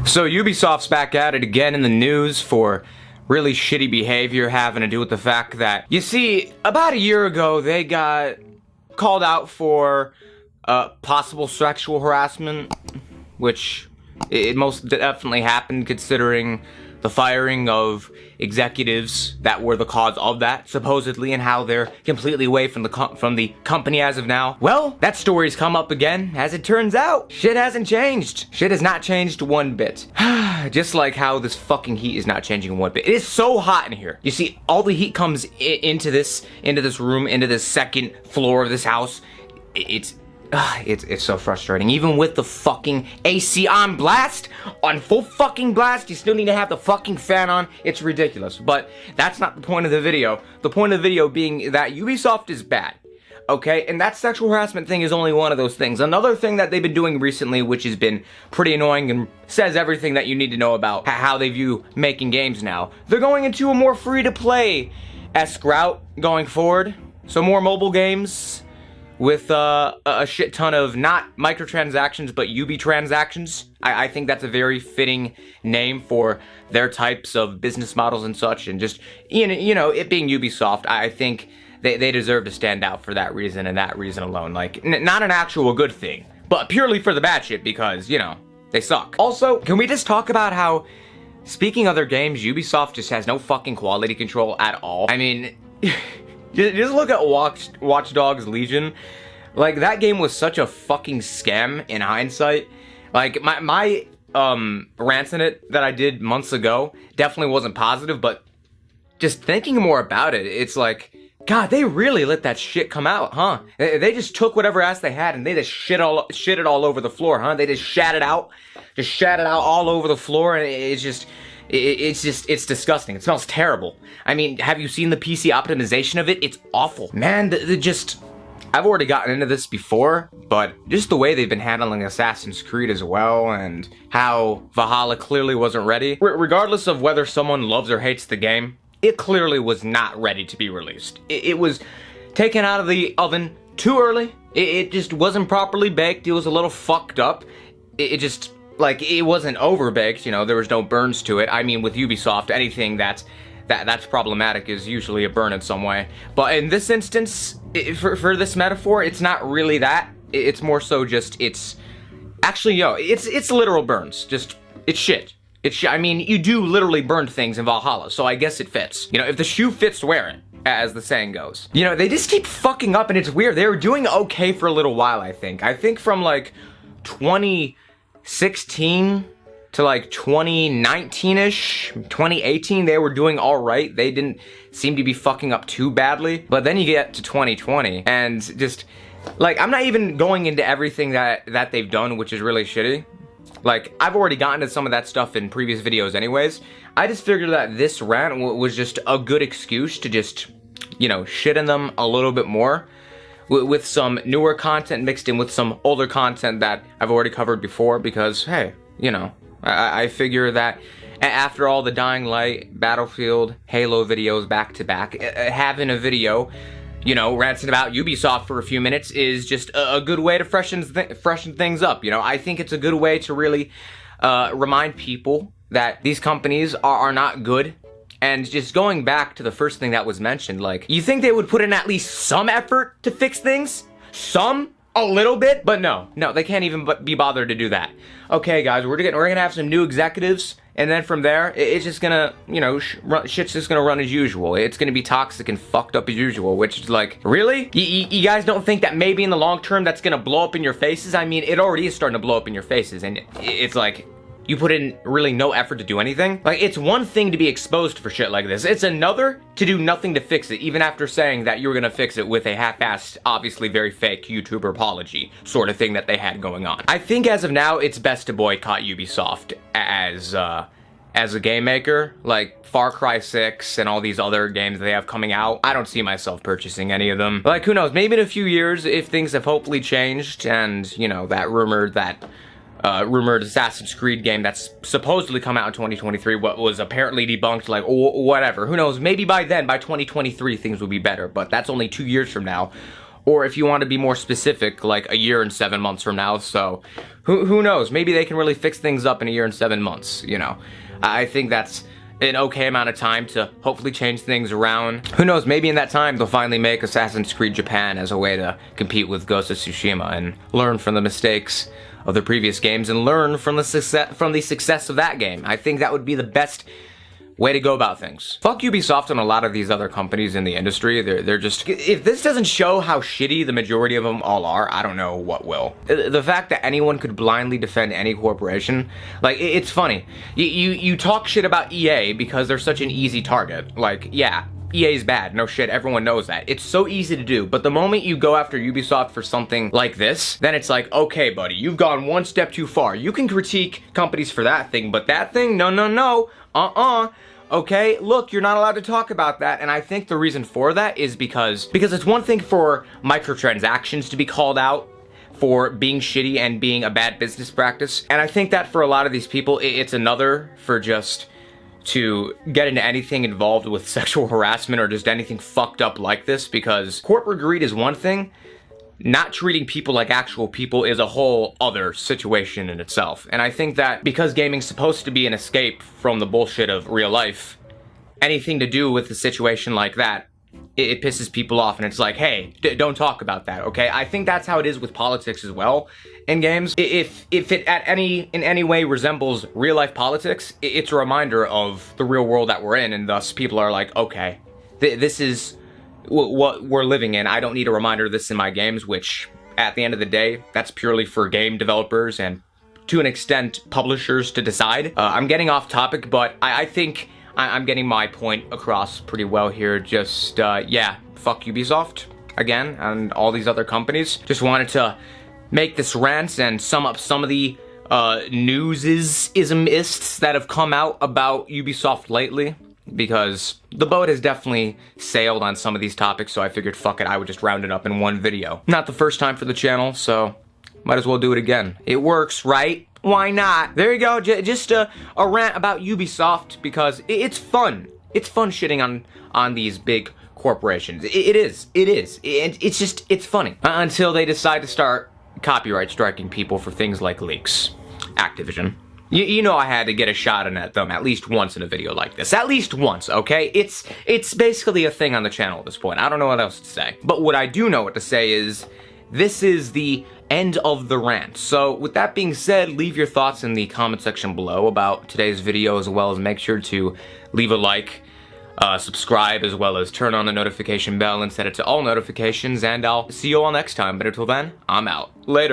So Ubisoft's back at it again in the news for really shitty behavior having to do with the fact that, you see, about a year ago they got called out for possible sexual harassment, which it most definitely happened considering the firing of executives that were the cause of that, supposedly, and how they're completely away from the company as of now. Well, that story's come up again. As it turns out, shit hasn't changed. Shit has not changed one bit. Just like how this fucking heat is not changing one bit. It is so hot in here. You see, all the heat comes into this room, into this second floor of this house. It's so frustrating. Even with the fucking AC on blast, on full fucking blast, you still need to have the fucking fan on. It's ridiculous. But that's not the point of the video. The point of the video being that Ubisoft is bad. Okay, and that sexual harassment thing is only one of those things. Another thing that they've been doing recently, which has been pretty annoying and says everything that you need to know about how they view making games now. They're going into a more free-to-play-esque route going forward. So more mobile games with a shit ton of not microtransactions but Ubi transactions. I think that's a very fitting name for their types of business models and such, and just you know it being Ubisoft, I think they deserve to stand out for that reason and that reason alone. Like not an actual good thing, but purely for the bad shit because, you know, they suck. Also, can we just talk about how, speaking of their games, Ubisoft just has no fucking quality control at all? I mean, just look at Watch Dogs Legion. Like, that game was such a fucking scam in hindsight. Like, my rant in it that I did months ago definitely wasn't positive, but just thinking more about it, it's like, God, they really let that shit come out, huh? They just took whatever ass they had and they just shit it all over the floor, huh? They just shat it out all over the floor, and it's disgusting. It smells terrible. I mean, have you seen the PC optimization of it? It's awful. Man, I've already gotten into this before, but just the way they've been handling Assassin's Creed as well, and how Valhalla clearly wasn't ready. Regardless of whether someone loves or hates the game, it clearly was not ready to be released. It was taken out of the oven too early. It just wasn't properly baked. It was a little fucked up. It just, like, it wasn't over-baked, you know, there was no burns to it. I mean, with Ubisoft, anything that's problematic is usually a burn in some way. But in this instance, for this metaphor, it's not really that. It's more so just, it's literal burns. Just, it's shit. I mean, you do literally burn things in Valhalla, so I guess it fits. You know, if the shoe fits, wear it, as the saying goes. You know, they just keep fucking up, and it's weird. They were doing okay for a little while, I think. I think from, like, 2016 to, like, 2019-ish, 2018, they were doing all right. They didn't seem to be fucking up too badly. But then you get to 2020, and just, like, I'm not even going into everything that they've done, which is really shitty. Like, I've already gotten to some of that stuff in previous videos anyways. I just figured that this rant was just a good excuse to just, you know, shit in them a little bit more. With some newer content mixed in with some older content that I've already covered before, because, hey, you know, I figure that after all the Dying Light, Battlefield, Halo videos back to back, having a video, you know, ranting about Ubisoft for a few minutes is just a good way to freshen things up. You know, I think it's a good way to really remind people that these companies are not good. And just going back to the first thing that was mentioned, like, you think they would put in at least some effort to fix things? A little bit? But no, they can't even be bothered to do that. Okay, guys, we're gonna have some new executives, and then from there, it's just gonna, you know, shit's just gonna run as usual. It's gonna be toxic and fucked up as usual, which is like, really? You guys don't think that maybe in the long term that's gonna blow up in your faces? I mean, it already is starting to blow up in your faces, and it's like, you put in really no effort to do anything? Like, it's one thing to be exposed for shit like this. It's another to do nothing to fix it, even after saying that you were gonna fix it with a half-assed, obviously very fake YouTuber apology sort of thing that they had going on. I think as of now, it's best to boycott Ubisoft as a game maker. Like Far Cry 6 and all these other games they have coming out, I don't see myself purchasing any of them. Like, who knows, maybe in a few years, if things have hopefully changed, and, you know, that rumored Assassin's Creed game that's supposedly come out in 2023, what was apparently debunked, like, whatever. Who knows, maybe by then, by 2023, things will be better, but that's only 2 years from now. or if you want to be more specific, like a year and 7 months from now. So who knows? Maybe they can really fix things up in a year and 7 months, you know. I think that's an okay amount of time to hopefully change things around. Who knows, maybe in that time they'll finally make Assassin's Creed Japan as a way to compete with Ghost of Tsushima and learn from the mistakes of the previous games and learn from the success of that game. I think that would be the best way to go about things. Fuck Ubisoft and a lot of these other companies in the industry. They're just, if this doesn't show how shitty the majority of them all are, I don't know what will. The fact that anyone could blindly defend any corporation, like, it's funny. You talk shit about EA because they're such an easy target. Like, yeah, EA's bad, no shit, everyone knows that. It's so easy to do, but the moment you go after Ubisoft for something like this, then it's like, okay buddy, you've gone one step too far. You can critique companies for that thing, but that thing, no. Okay, look, you're not allowed to talk about that, and I think the reason for that is because it's one thing for microtransactions to be called out for being shitty and being a bad business practice, and I think that for a lot of these people, it's another for just to get into anything involved with sexual harassment or just anything fucked up like this, because corporate greed is one thing, not treating people like actual people is a whole other situation in itself. And I think that because gaming's supposed to be an escape from the bullshit of real life, anything to do with a situation like that, it pisses people off, and it's like, hey, don't talk about that, okay? I think that's how it is with politics as well in games. If it in any way resembles real life politics, it's a reminder of the real world that we're in, and thus people are like, okay, this is what we're living in. I don't need a reminder of this in my games, which at the end of the day, that's purely for game developers and to an extent publishers to decide. I'm getting off topic, but I think I'm getting my point across pretty well here. Just yeah, fuck Ubisoft again and all these other companies. Just wanted to make this rant and sum up some of the newsisms that have come out about Ubisoft lately, because the boat has definitely sailed on some of these topics, so I figured, fuck it, I would just round it up in one video. Not the first time for the channel, so might as well do it again. It works, right? Why not? There you go, just a rant about Ubisoft, because it's fun. It's fun shitting on these big corporations. It is. It's funny. Until they decide to start copyright striking people for things like leaks. Activision. You know I had to get a shot in at them at least once in a video like this. At least once, okay? It's basically a thing on the channel at this point. I don't know what else to say. But what I do know what to say is, this is the end of the rant. So with that being said, leave your thoughts in the comment section below about today's video, as well as make sure to leave a like, subscribe, as well as turn on the notification bell and set it to all notifications, and I'll see you all next time. But until then, I'm out. Later.